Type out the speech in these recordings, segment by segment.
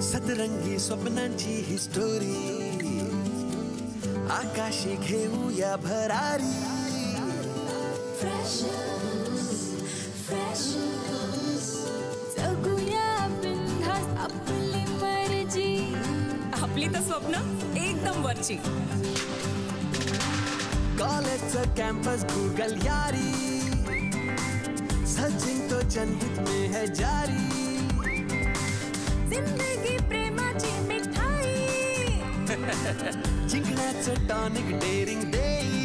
सतरंगी स्वप्नांची ही स्टोरी आकाशी घेऊया भरारी जगूया बिनधास्त आपली मर्जी आपली तर स्वप्न एकदम वरची कॉलेजचं कॅम्पस गूगल यारी सचिन तो जनहित में है जारी जिंदगी प्रेमाची मिठाई जिंकण्याचं टॉनिक डेअरिंग देई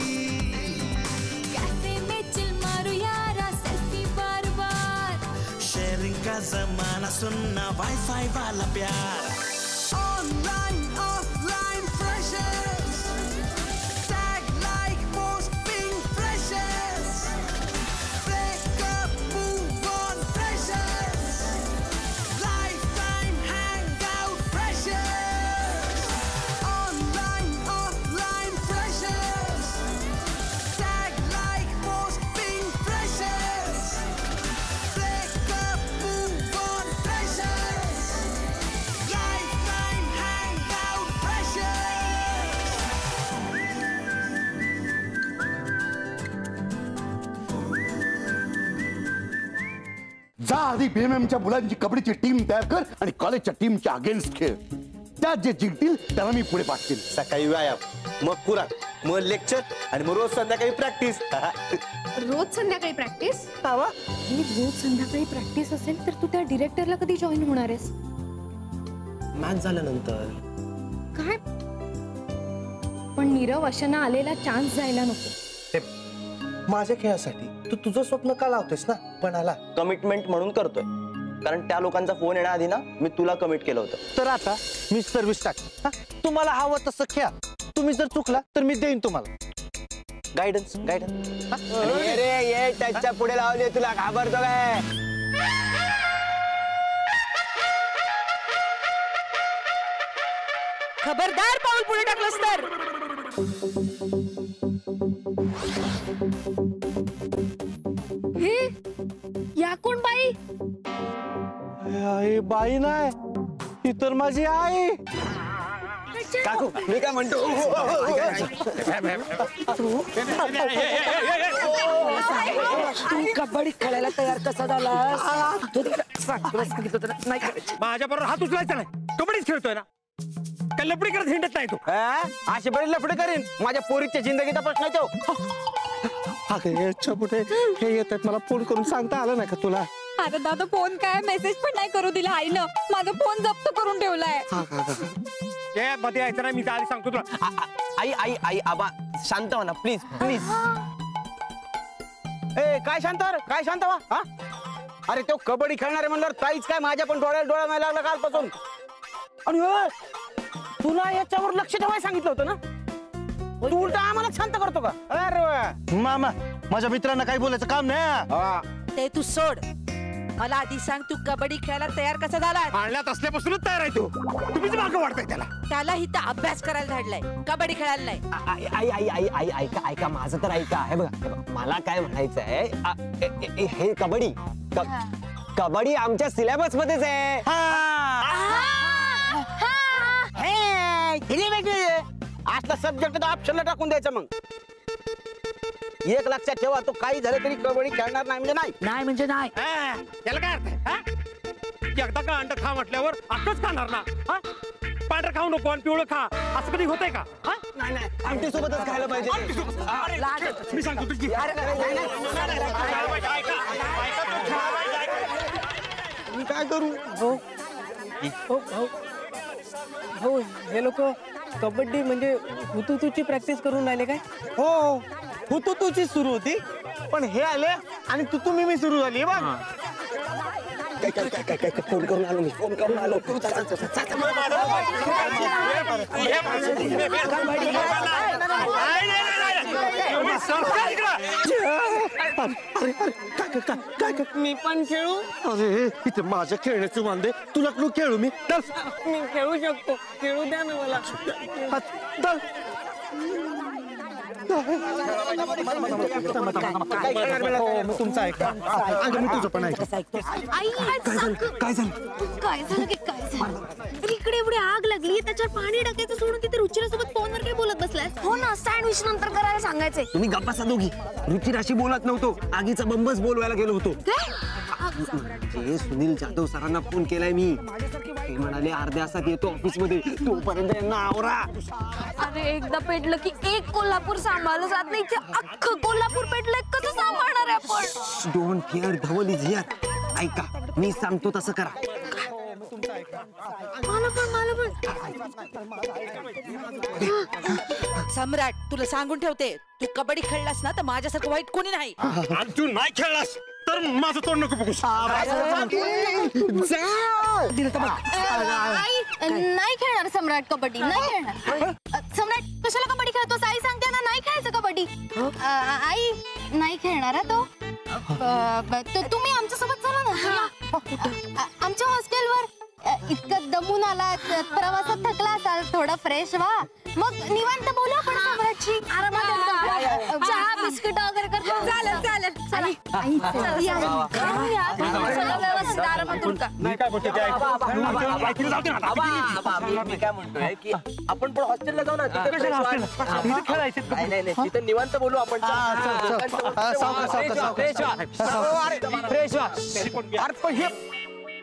कॅफे में चिल मारू यारा सेल्फी बार बार शेयरिंग का जमाना सुनना वाईफाई वाला प्यार online offline freshers tag like posting freshers breakup move on freshers lifetime hangout freshers online offline freshers tag like posting freshers breakup move on freshers lifetime hangout freshers जा आधी बीएमएमच्या मुलांची कबड्डीची team तयार कर आणि कॉलेजच्या टीमच्या अगेन्स्ट खेळ त्यात जे जिंकतील त्यांना मी पुढे पाठवेल सकाळी व्यायाम मग कुराक मग लेक्चर आणि मग रोज संध्याकाळी प्रॅक्टिस रोज संध्याकाळी प्रॅक्टिस रोज संध्याकाळी प्रॅक्टिस असेल तर तू त्या डिरेक्टरला कधी जॉईन होणार आहेस मॅच झाल्यानंतर काय पण नीरव अशांना आलेला चान्स जायला नको माझ्या खेळासाठी तू तुझं स्वप्न का लावतोयस ना पण आला कमिटमेंट म्हणून करतोय कारण त्या लोकांचा फोन येण्याआधी ना मी तुला कमिट केलं होतं तर आता मी सर्व्हिस टाक तुम्हाला हवं तसं खेळा तुम्ही जर चुकला तर मी देईन तुम्हाला गायडन्स त्याच्या पुढे लावले तुला घाबरतो काय खबरदार पाऊल पुढे टाकलंस तर हे या कोण बाई आई बाई नाही ही तर माझी आई काकू मी काय म्हणतो तू कबड्डी खेळायला तयार कसा झाला माझ्या बरोबर हात उचलायचा नाही कबड्डीच खेळतोय ना काय लपडी करत हिंडत नाही तू अशी बरी लफडे करीन माझ्या पोरीच्या जिंदगीचा प्रश्न आहे तो पुढे हे येतात मला फोन करून सांगता आलं नाही का तुला अरे दादा फोन काय मेसेज पण नाही करू दिला आईनं माझा फोन जप्त करून ठेवलाय मध्ये यायचं ना मी आधी सांगतो तुला आई आई आई आबा शांत हो ना प्लीज प्लीज ए काय शांत व्हा अरे तो कबड्डी खेळणारे म्हणल्यावर काहीच काय माझ्या पण डोळा नाही लागला कालपासून आणि तुला याच्यावर लक्ष ठेवायला सांगितलं होतं ना तू उलटा आम्हाला शांत करतो का अरे मामा माझ्या मित्रांना काही बोलायचं काम नाही ते तू सोड मला आधी सांग तू कबड्डी खेळायला तयार कसा झाला आणल्यात असल्यापासूनच तयार आहे तू तुम्हीच मागं वाढताय त्याला इथं अभ्यास करायला धाडलाय कबड्डी खेळायला नाही आई ऐका माझं तर ऐका हे बघा मला काय म्हणायचं आहे हे कबड्डी आमच्या सिलेबस मध्येच आहे असला सब्जेक्ट ऑप्शनला टाकून द्यायचं मग एक लक्षात ठेवा तो काही झालं तरी कबड्डी खेळणार नाही म्हणजे नाही त्याला काय अर्थ आहे एकदा का अंड खा म्हटल्यावर असंच खाणार ना पांढरं खाऊ नको आणि पिवळं खा असं कधी होतंय का नाही आमटी सोबतच खायला पाहिजे मी सांगतो तुझी मी काय करू हो हे लोक कबड्डी म्हणजे हुतुतूची प्रॅक्टिस करून राहिले काय हो हुतुतूची सुरू होती पण हे आले आणि मी सुरू झाली बघ काय फोन करून आलो मी पण खेळू अरे इथे माझ्या खेळण्याचं वांदे तुला नको खेळू मी खेळू शकतो खेळू द्या ना मला तुमचं ऐका मी तुझं पण ऐक. आई काय झालं काय झालं की काय झालं? अरे इकडे एवढी आग लागली त्याच्यावर पाणी टाकायचं सोडून तिथे रुचिरासोबत फोनवर काय बोलत बसलाय? हो ना, सँडविच नंतर करायला सांगायचंय. तुम्ही गप्पा सा दोघी. रुचिराशी बोलत नव्हतो, आगीचा बंबच बोलवायला गेलो होतो. जे सुनील जाधव सरांना फोन केलाय मी. ते म्हणाले अर्ध्या तासात येतो ऑफिस मध्ये, तोपर्यंत यांना आवरा. अरे एकदा पेटलं की एक कोल्हापूर सांभाळलं जात नाही, ते अख्खं कोल्हापूर पेटलंय, कसं सांभाळणार आहे आपण? Don't care, Dhaval is here. ऐका, मी सांगतो तसं करा. मला पण सम्राट, तुला सांगून ठेवते, तू कबड्डी खेळलास ना तर माझ्यासारखं वाईट कोणी नाही. आणि तू नाही खेळलास तर माझं तोंड नको बघूस. आई नाही खेळणार सम्राट कबड्डी, नाही खेळणार. सम्राट कशाला कबड्डी खेळतोस? आई सांगते ना नाही खेळायचं कबड्डी. आई नाही खेळणार हा तो. तुम्ही आमच्या सोबत चला ना. आमच्या हॉस्टेलवर इतकं दमून आला, प्रवासात थकला असाल, थोडं फ्रेश व्हा, मग निवांत बोलू आपण सम्राटशी. आरामात चहा बिस्किट वगैरे करतो. चालेल व्यवस्थित आरामात उरका. नाही काय बोलते ते ऐक. मी काय म्हणतोय की आपण पण हॉस्टेलला जाऊ ना. नाही तिथे निवांत बोलू आपण.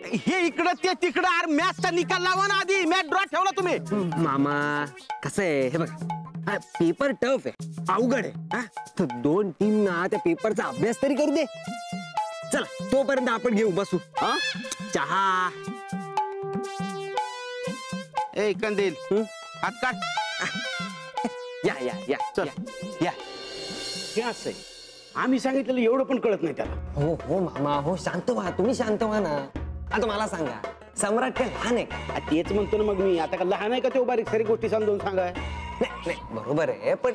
हे इकडं ते तिकडं. अरे मॅचचा निकाल लावा ना आधी. मॅच ड्रॉ ठेवला तुम्ही. मामा कसं आहे हे बघा, पेपर टफ आहे, अवघड आहे. तर दोन टीम ना त्या पेपरचा अभ्यास तरी करू दे. चला तोपर्यंत आपण घेऊ बसू. चहा. ए कंदील हात काढ. या या या चल या. हे असं आहे, आम्ही सांगितलेलं एवढं पण कळत नाही त्याला. हो हो मामा, हो शांत व्हा, तुम्ही शांत व्हा ना. आता मला सांगा, सम्राट काय लहान आहे का? तेच म्हणतो ना मग मी. आता का लहान आहे का तो बारीक सारी गोष्टी समजून सांगाय? नाही बरोबर आहे, पण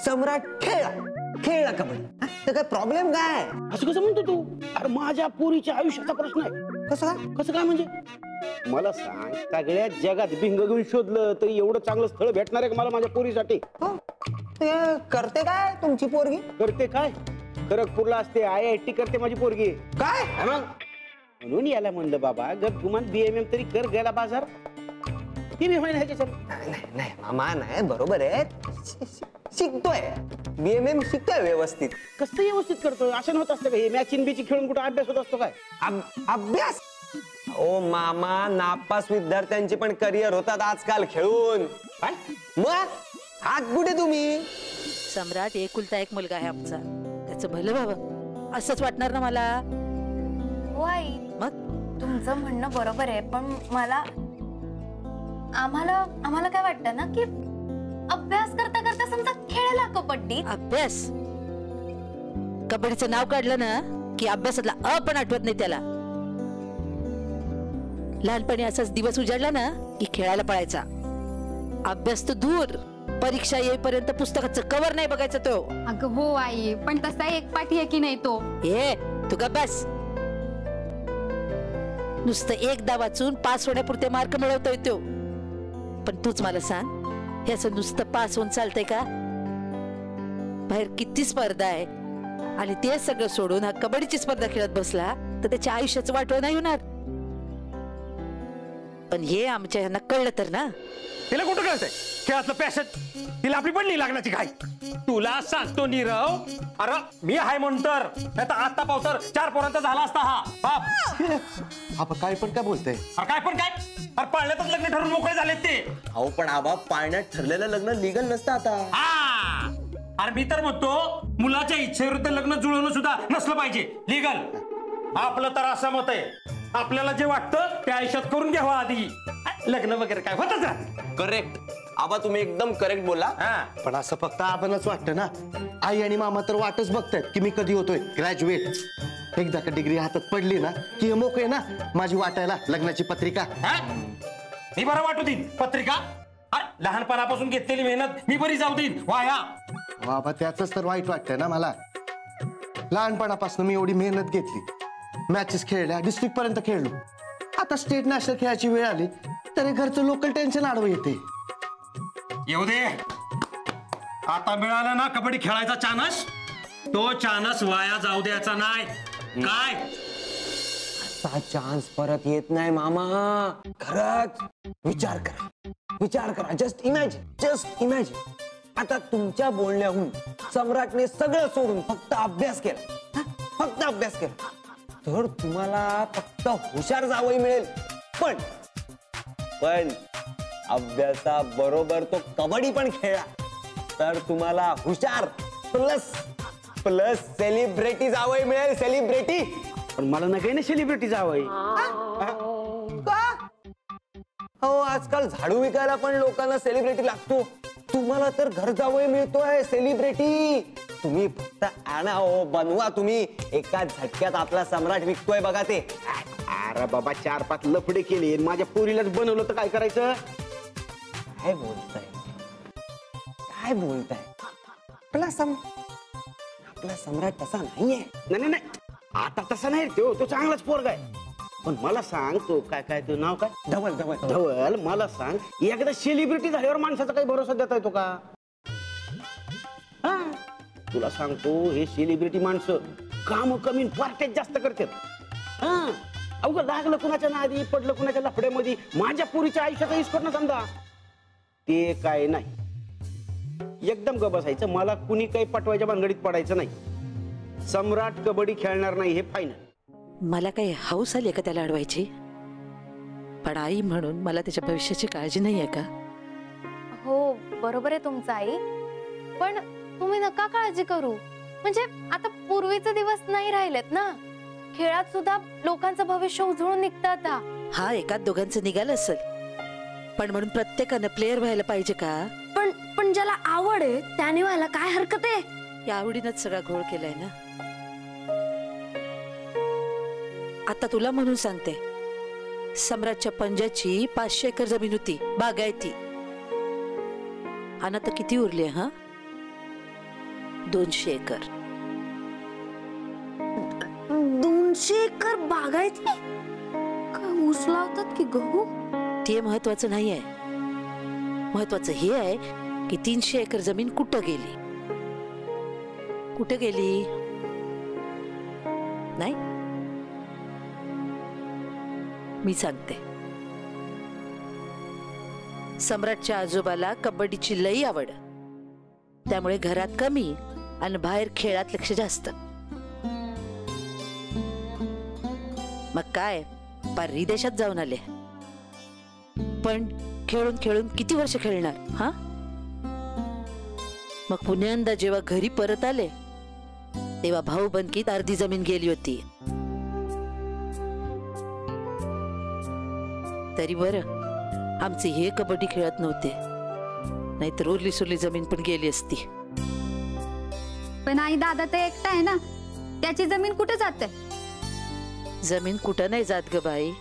सम्राट खेळला कबड्डी, तर काय प्रॉब्लेम काय? असं कसं म्हणतो तू? अरे माझ्या पोरीच्या आयुष्याचा प्रश्न आहे. कसं काय म्हणजे? मला सांग, सगळ्या जगात भिंग घेऊन शोधलं तरी एवढं चांगलं स्थळ भेटणार आहे का मला माझ्या पोरीसाठी? करते काय तुमची पोरगी? करते काय? खरगपूरला असते, IIT करते माझी पोरगी. काय मग म्हणून याला म्हणलं बाबा, गप गुमान BMM तरी कर, गेला बाजार. ती मी होईन नाही मामा, नाही बरोबर आहे, शिकतोय BMM, शिकतोय व्यवस्थित. कसं व्यवस्थित करतोय? असं होत असतं का? हे मॅचिंग बिची खेळून कुठं अभ्यास होत असतो काय? अभ्यास? ओ मामा, नापास विद्यार्थ्यांचे पण करिअर होतात आजकाल खेळून. मग हात कुठे तुम्ही? सम्राट एकुलता एक मुलगा आहे आमचा, त्याचं भलं व्हावं असंच वाटणार ना मला. हो आई, मग तुमचं म्हणणं बरोबर आहे, पण मला आम्हाला काय वाटतं ना की अभ्यास करता करता समजा खेळायला कबड्डी. अभ्यास? कबड्डीचं नाव काढलं ना की अभ्यासातला अ पण आठवत नाही त्याला. लहानपणी असाच दिवस उजाडला ना की खेळायला पळायचा. अभ्यास तर दूर, परीक्षा येईपर्यंत पुस्तकाचं कवर नाही बघायचं तो. अगं हो आई, पण तसा एक पाठी आहे की नाही तो. ए तू का बस. नुसतं एकदा वाचून पास होण्यापुरते मार्क मिळवतोय तो. पण तूच मला सांग, हे असं नुसतं पास होऊन चालतंय का? बाहेर किती स्पर्धा आहे, आणि ते सगळं सोडून हा कबड्डीची स्पर्धा खेळत बसला तर त्याच्या आयुष्याचं वाटोळ नाही होणार. पण हे आमच्या यांना कळलं तर ना. तिला कुठं कळतंय खेळातलं पॅशन? तिला आपली पण नाही लागण्याची काय? तुला सांगतो नीरव, अरे मी हाय म्हणतर आता पावतर 4 पोरांचा झाला असता हा बाप. आपण काय पण काय बोलतोय? अरे काय पण काय? अरे पाळण्यातच लग्न ठरून मोकळे झालेत ते. अहो पण आबा, पाळण्यात ठरलेलं लग्न लिगल नसतं आता. हा, अरे मी तर म्हणतो मुलाच्या इच्छेविरुद्ध लग्न जुळवणं सुद्धा नसलं पाहिजे लिगल. आपलं तर असं मत आहे, आपल्याला जे वाटतं ते आयुष्यात करून घ्यावं आधी. लग्न वगैरे काय होतच राहत. करेक्ट आबा, तुम्ही एकदम करेक्ट बोला. पण असं फक्त आपणच वाटतं ना. आई आणि मामा तर वाटच बघतायत की मी कधी होतोय ग्रॅज्युएट. एकदा का डिग्री हातात पडली ना की मोकळे ना माझी वाटायला लग्नाची पत्रिका. मी बरं वाटू देईन पत्रिका. लहानपणापासून घेतलेली मेहनत मी बरी जाऊ देईन वाया. बाबा त्याच तर वाईट वाटतंय ना मला. लहानपणापासून मी एवढी मेहनत घेतली, मॅचेस खेळल्या, डिस्ट्रिक्ट पर्यंत खेळलो. आता स्टेट नॅशनल खेळायची वेळ आली तरी घरचं लोकल टेन्शन आडवं येते. येऊ दे, आता मिळाला ना कबड्डी खेळायचा चानस, तो चानस वाया जाऊ द्यायचा नाही. काय असा चान्स परत येत नाही मामा. खरंच विचार करा. Just imagine. आता तुमच्या बोलण्याहून सम्राटने सगळं सोडून फक्त अभ्यास केला. तर तुम्हाला फक्त हुशार जावई मिळेल. पण अभ्यासाबरोबर तो कबड्डी पण खेळला तर तुम्हाला हुशार प्लस सेलिब्रिटी जावई मिळेल. सेलिब्रिटी. पण मला नका ना सेलिब्रिटी जावई. हो, आजकाल झाडू विकायला पण लोकांना सेलिब्रिटी लागतो. तुम्हाला तर घर जावई मिळतोय सेलिब्रिटी. तुम्ही फक्त आणा हो, बनवा तुम्ही. एका झटक्यात आपला सम्राट विकतोय बघा ते. अरे बाबा 4-5 लफडे केले, माझ्या पोरीलाच बनवलं तर काय करायचं? काय बोलताय? आपला सम्राट तसा नाहीये. नाही, आता तसा नाही तो चांगलाच पोरगा आहे. पण मला सांग, तो काय तू नाव काय? धवल. मला सांग, एकदा सेलिब्रिटी झाल्यावर माणसाचा काही भरोसा देता येतो का? तुला सांगतो, हे सेलिब्रिटी माणसं काम कमी पार्ट्यात जास्त करतात. अवघड लागलं कुणाच्या नादी, पडलं कुणाच्या लफड्यामध्ये, माझ्या पुरीच्या आयुष्याचा हिसकट ना समजा. ते काय नाही, एकदम ग बसायचं. मला कुणी काही पटवायच्या भानगडीत पडायचं नाही. सम्राट कबड्डी खेळणार नाही हे फायनल. मला काही हौस आली का त्याला अडवायची? पण आई म्हणून मला त्याच्या भविष्याची काळजी नाहीये का? हो बरोबर आहे तुमचं आई, पण तुम्ही नका काळजी करू. म्हणजे आता पूर्वीचे दिवस नाही राहिलेत ना. खेळात सुद्धा लोकांचं भविष्य उजळून निघतं आता. हा, एकाच दोघांचं निघालं असेल, पण म्हणून प्रत्येकानं प्लेअर व्हायला पाहिजे का? पण ज्याला आवड आहे त्याने व्हायला काय हरकत आहे? या आवडीनच सगळा घोळ केलाय ना. आता तुला म्हणून सांगते, सम्राटच्या पंजाची 500 एकर जमीन होती बागायती, आणि आता किती उरली? 200 एकर. 200 एकर बागायती? काय ऊस लावतात की गहू? ते महत्वाचं नाहीये. महत्वाचं हे आहे की 300 एकर जमीन कुठं गेली. नाही, मी सांगते. सम्राटच्या आजोबाला कबड्डीची लई आवड, त्यामुळे घरात कमी आणि बाहेर खेळात लक्ष जास्त. मग काय, पाररी देशात जाऊन आले. पण खेळून खेळून किती वर्ष खेळणार? मग पुण्यांदा जेव्हा घरी परत आले तेव्हा भाऊबंदकीत अर्धी जमीन गेली होती. तरी बरं आमचे हे कबड्डी खेळत नव्हते, नाहीतर उरली सुरली जमीन पण गेली असती. पण आई दादा तर एकटा आहे ना, त्याची जमीन कुठे जाते? जमीन कुठं नाही जात ग बाई,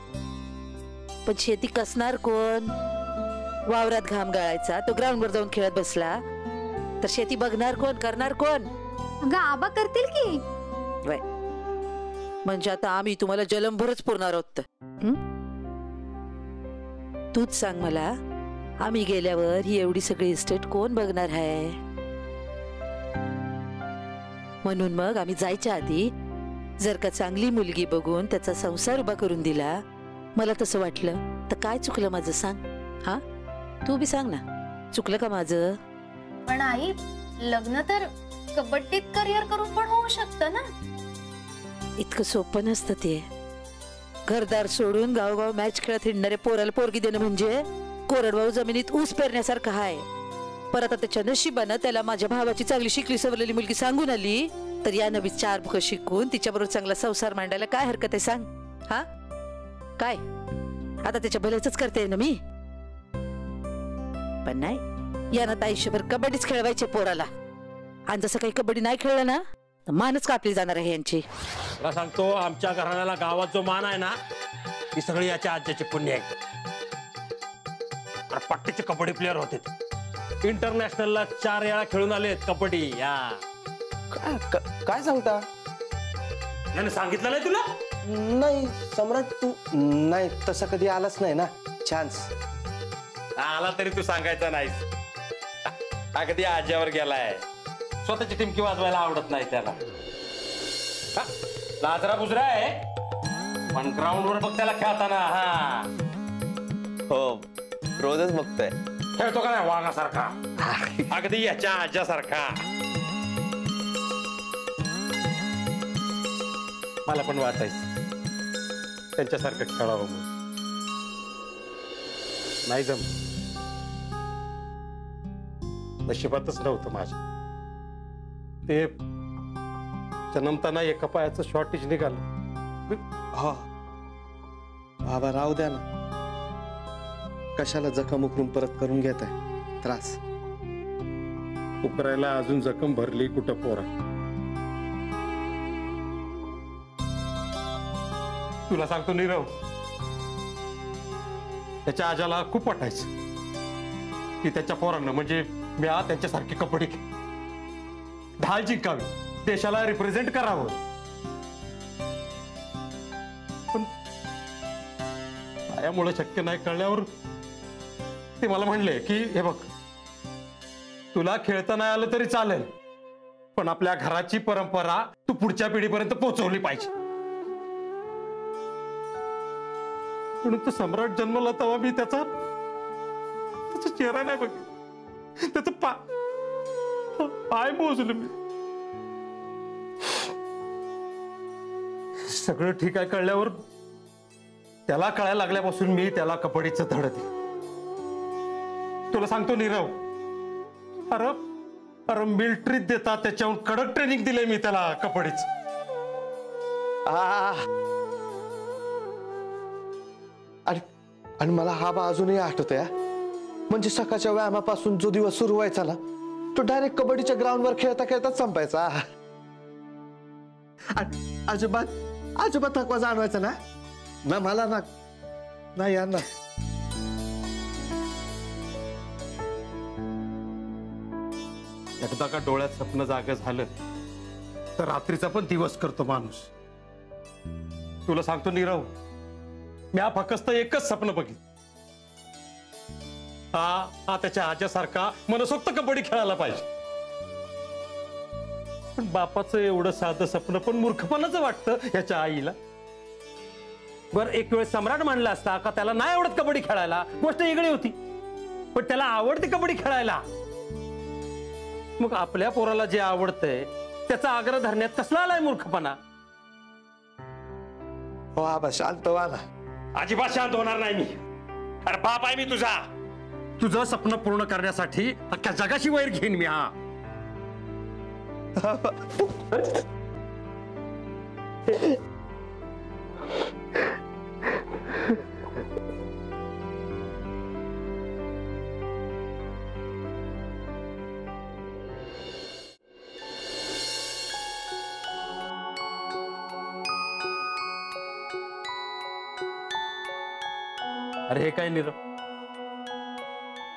पण शेती कसणार कोण? वावरात घाम गाळायचा तो ग्राउंडवर जाऊन खेळत बसला तर शेती बघणार कोण, करणार कोण? अगं आबा करतील की. म्हणजे आता आम्ही तुम्हाला जलमभरच पुरणार आहोत. तूच सांग मला, आम्ही गेल्यावर ही एवढी सगळी इस्टेट कोण बघणार आहे? म्हणून मग आम्ही जायच्या आधी जर का चांगली मुलगी बघून त्याचा संसार उभा करून दिला. मला तसं वाटलं तर काय चुकलं माझं सांग? तू बी सांग ना, चुकलं का माझं? पण आई, लग्न तर कबड्डीत करिअर करून पण होऊ शकतं ना. इतकं सोपं नसतं ते. घरदार सोडून गावगाव मॅच खेळत हिंडणारे पोराला पोरगी देणं म्हणजे कोरडवाहू जमिनीत ऊस पेरण्यासारखं आहे. परत त्याच्या नशिबानं त्याला माझ्या भावाची चांगली शिकली सवरलेली मुलगी सांगून आली तर या नवी 4 बुकं शिकून तिच्याबरोबर चांगला संसार मांडायला काय हरकत आहे सांग? काय आता त्याच्या भल्याच करते ना मी. पण नाही, यानं तर आयुष्यभर कबड्डीच खेळवायचे पोराला, आणि जसं काही कबड्डी नाही खेळलं ना तर मानच कापली जाणार आहे यांची. मला सांगतो, आमच्या घराण्याला गावात जो मान आहे ना, ती सगळी याच्या आज्याचे पुण्य आहे. पट्टीचे कबड्डी प्लेअर होते, इंटरनॅशनलला 4 वेळा खेळून आले कबड्डी. काय सांगता? याने सांगितलं नाही तुला? नाही सम्राट, तू नाही तसा कधी आलाच नाही ना चान्स. आला तरी तू सांगायचा नाही. अगदी आज्यावर गेलाय. स्वतःची टिमकी वाजवायला आवडत नाही त्याला. हा, लाजरा बुजरा आहे पण ग्राउंडवर बघ त्याला खेळताना. हा हो रोजच बघतोय. खेळतो का नाही वाघासारखा, अगदी याच्या आज्यासारखा. मला पण वाटायचं त्यांच्यासारखं खेळावं म्हणून. नाही जम, नशिबातच नव्हतं माझ्या. ते जन्मताना एका पायाचं शॉर्टेज निघालं. हा बाबा राहू द्या ना, कशाला जखम उकरून परत करून घेत आहे त्रास. उकरायला अजून जखम भरली कुठं पोरा. तुला सांगतो नीरव, त्याच्या आजाला खूप वाटायचं की त्याच्या पोरांना म्हणजे मी त्यांच्यासारखी कबड्डी ढाल जिंकावी, देशाला रिप्रेझेंट करावं. पण यामुळे शक्य नाही कळल्यावर ते मला म्हणले की हे बघ, तुला खेळता नाही आलं तरी चालेल पण आपल्या घराची परंपरा तू पुढच्या पिढीपर्यंत पोहोचवली पाहिजे. म्हणून तो सम्राट जन्मला तेव्हा मी त्याचा चेहरा नाही बघितला, त्याचं पाय मोजले मी. सगळं ठीक आहे कळल्यावर त्याला कळायला लागल्यापासून मी त्याला कबड्डीचं धड दिलं. तुला सांगतो नीरव, अरे मिलिटरीत देतात त्याच्याहून कडक ट्रेनिंग दिले मी त्याला कबड्डीच. आणि मला हा बा अजूनही आठवतोय. म्हणजे सकाळच्या व्यायामापासून जो दिवस सुरू व्हायचा ना, तो डायरेक्ट कबड्डीच्या ग्राउंडवर खेळता खेळताच संपायचा. अजिबात थकवा जाणवायचा ना मला ना यार ना. एकदा का डोळ्यात स्वप्न जाग झालं तर रात्रीचा पण दिवस करतो माणूस. तुला सांगतो नीरव, मी फक्त एकच स्वप्न बघितलं, हा त्याच्या आज्यासारखा मनसोक्त कबड्डी खेळायला पाहिजे. पण बापाचं एवढं साधं स्वप्न पण मूर्खपणाचं वाटतं याच्या आईला. बर एक वेळ सम्राट मानला असता का त्याला नाही आवडत कबड्डी खेळायला, गोष्ट वेगळी होती. पण त्याला आवडते कबड्डी खेळायला. मग आपल्या पोराला जे आवडतंय त्याचा आग्रह धरण्यात कसला आलाय मूर्खपणा. हो आबा शांत व्हा ना. अजिबात शांत होणार नाही मी. अरे बाप आहे मी तुझा. तुझं स्वप्न पूर्ण करण्यासाठी अख्ख्या जगाशी वैर घेईन मी. हा अरे हे काय नीरव,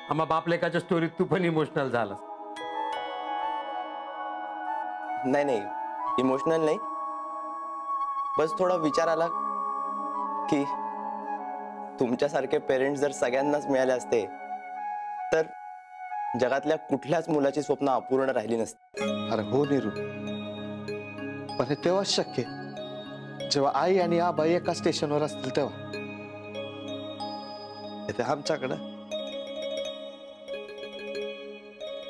आम्हा बाप लेकाच्या स्टोरीत तू पण इमोशनल झालास. नाही इमोशनल नाही, बस थोडा विचार आला की तुमच्यासारखे पेरेंट्स जर सगळ्यांनाच मिळाले असते तर जगातल्या कुठल्याच मुलाची स्वप्न अपूर्ण राहिली नसती. अरे हो नीरू, पण हे तेव्हाच शक्य जेव्हा आई आणि आबा एका स्टेशनवर असतील तेव्हा. इथे आमच्याकडं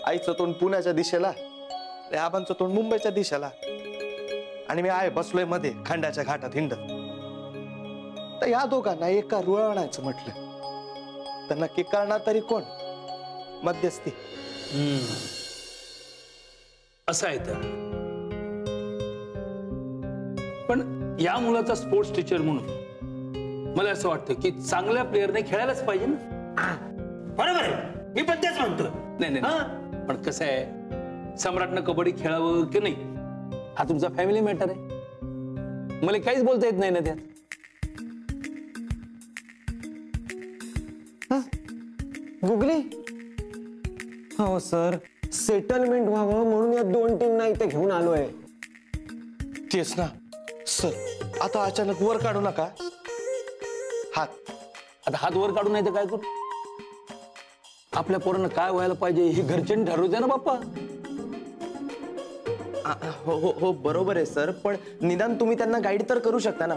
आईचं तोंड पुण्याच्या दिशेला, आबांचं तोंड मुंबईच्या दिशेला, आणि मी आहे बसलोय मध्ये खंडाच्या घाटात हिंड. तर या दोघांना एका रुळवणाचं म्हटलं तर नक्की करणार तरी कोण? मध्यस्थी. असं आहे तर. पण या मुलाचा स्पोर्ट्स टीचर म्हणून मला असं वाटतं की चांगल्या प्लेअरने खेळायलाच पाहिजे ना. बरोबर आहे, मी पण तेच म्हणतो. नाही पण कसं आहे, सम्राटनं कबड्डी खेळावं की नाही हा तुमचा फॅमिली मॅटर आहे. मला काहीच बोलता येत नाही ना त्यात. गुगली. हो सर, सेटलमेंट व्हावं म्हणून या दोन टीमना इथे घेऊन आलोय. तेच ना सर, आता अचानक वर काढू नका हात. आता हात वर काढून नाही तर काय करू? आपल्या पोरांना काय व्हायला पाहिजे हे घरच्यांनी ठरवते ना बाप्पा. हो हो हो बरोबर आहे सर, पण निदान तुम्ही त्यांना गाईड तर करू शकता ना.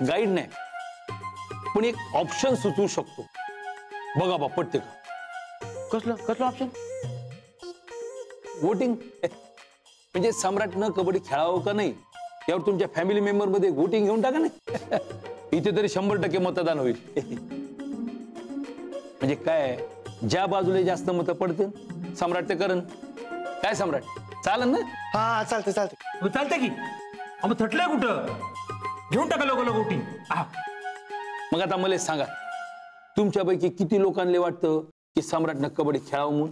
गाईड नाही पण एक ऑप्शन सुचवू शकतो. बघा बा पटते का? कसलं कसलं ऑप्शन? वोटिंग. म्हणजे सम्राटनं कबड्डी खेळावं का नाही यावर तुमच्या फॅमिली मेंबर मध्ये वोटिंग घेऊन टाका ना. इथे तरी 100% मतदान होईल. म्हणजे काय, ज्या बाजूला जास्त मतं पडतील सम्राट ते करण. काय सम्राट चालन ना? हा चालते चालते. चालतंय की. मग थटलंय कुठं, घेऊन टाका लोक वोटिंग. मग आता मला सांगा, तुमच्यापैकी किती लोकांना वाटतं की सम्राटनं कबड्डी खेळावं म्हणून?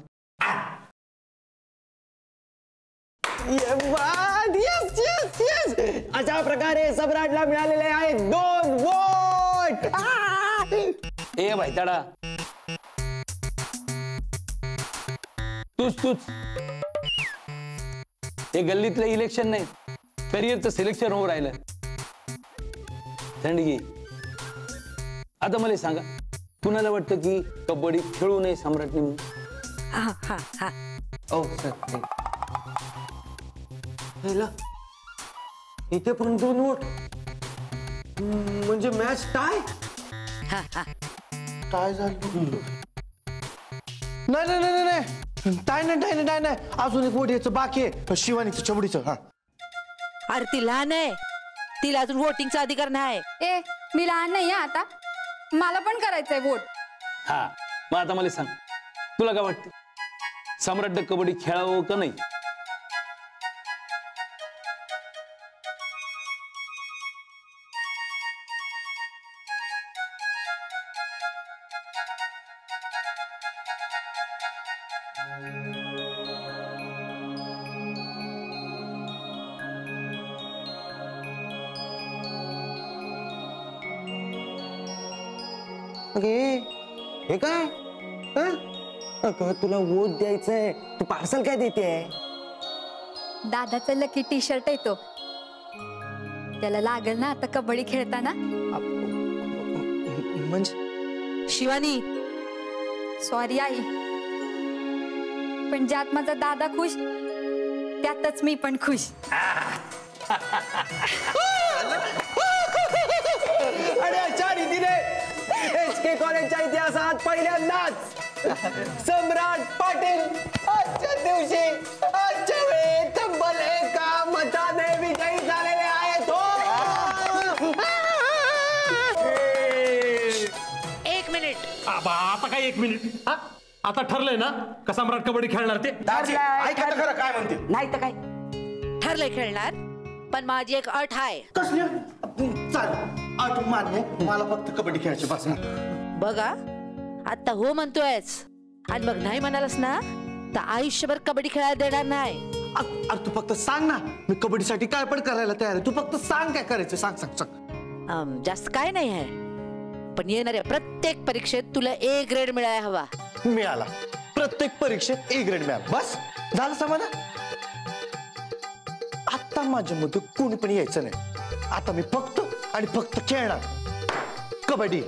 अशा प्रकारे सम्राटला मिळालेले आहेत 2 वोट. ए भाईताडा, तूच हे गल्लीतलं इलेक्शन नाही, करिअरचं सिलेक्शन होऊ राहिलं. थंडगी. आता मला सांगा, कुणाला वाटतं की कबड्डी खेळू नये सम्राटने म्हणून? ओ सर इथे पण 2 वोट म्हणजे मॅच टाय. काय झालं? नाही नाही नाही नाही टाय नाही अजून एक वोट यायचं बाकी आहे, शिवानीचं चमडीचं. हा अरे ती लहान आहे, तिला अजून वोटिंगचा अधिकार नाही. ए मी लहान नाही आहे आता, मला पण करायचंय वोट. हा मग आता मला सांग, तुला काय वाटतं सम्राटनं कबड्डी खेळावं का नाही? हे काय? अगं तुला वोट द्यायचंय, तू पार्सल काय देते? दादाचा लकी टी शर्ट येतो, त्याला लागेल ना आता कबड्डी खेळताना. म्हणजे शिवानी, सॉरी आई, पण ज्यात माझा दादा खुश त्यातच मी पण खुश. आणि अशा रीतीने HK कॉलेजच्या इतिहासात पहिल्यांदाच सम्राट पाटील आजच्या दिवशी आजच्या वेळी तब्बल 1 मताने विजयी झालेले आहेत. 1 मिनिट. आता काय 1 मिनिट? आता ठरलंय ना का सम्राट कबड्डी खेळणार ते? ऐका तर खरं काय म्हणते. नाही तर काय, ठरलंय खेळणार, पण माझी एक अट आहे. कसली? चालेल, आठ मान्य, मला फक्त कबड्डी खेळायची बस. बघा, आता हो म्हणतोयच आणि मग नाही म्हणालस ना तर आयुष्यभर कबड्डी खेळायला देणार नाही. अरे तू फक्त सांग ना, मी कबड्डीसाठी काय पण करायला तयार आहे. तू फक्त सांग काय करायचं, सांग सांग सांग. जास्त काय नाही आहे, पण येणाऱ्या प्रत्येक परीक्षेत तुला A ग्रेड मिळायला हवा. मिळाला, प्रत्येक परीक्षेत A ग्रेड मिळाला, बस झालं समाधान. आता माझ्या मध्ये कोणी पण यायचं नाही. आता मी फक्त आणि फक्त खेळणार कबड्डी.